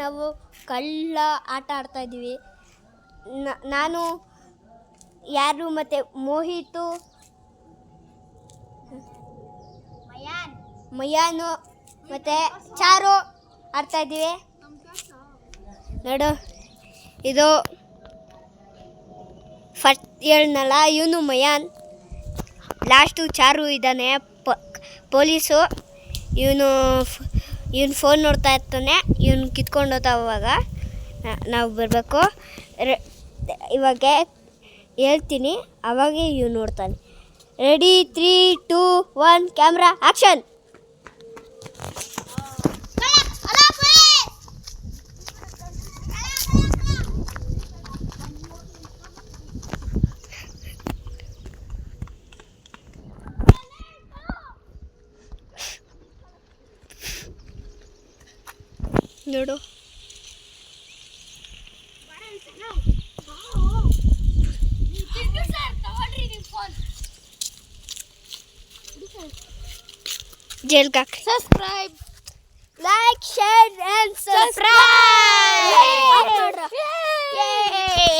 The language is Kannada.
ನಾವು ಕಳ್ಳ ಆಟ ಆಡ್ತಾಯಿದ್ದೀವಿ. ನಾನು ಯಾರು ಮತ್ತು ಮೋಹಿತು ಮಯಾನು ಮತ್ತು ಚಾರು ಆಡ್ತಾಯಿದ್ದೀವಿ. ನೋಡು, ಇದು ಫಸ್ಟ್ ಹೇಳ್ನಲ್ಲ, ಇವನು ಮಯಾನ್, ಲಾಸ್ಟು ಚಾರು ಇದ್ದಾನೆ ಪೊಲೀಸು. ಇವನು ಫೋನ್ ನೋಡ್ತಾ ಇರ್ತಾನೆ, ಇವನು ಕಿತ್ಕೊಂಡು ಹೋಗುವಾಗ ನಾವು ಬರಬೇಕು. ಇವಾಗ ಹೇಳ್ತೀನಿ, ಅವಾಗೆ ಇವನು ನೋಡ್ತಾನೆ. Ready, 3, 2, 1 camera action. ನೋಡು, ಜೇಲ್ಗೆ ಹಾಕಿ. Subscribe, like, share and subscribe.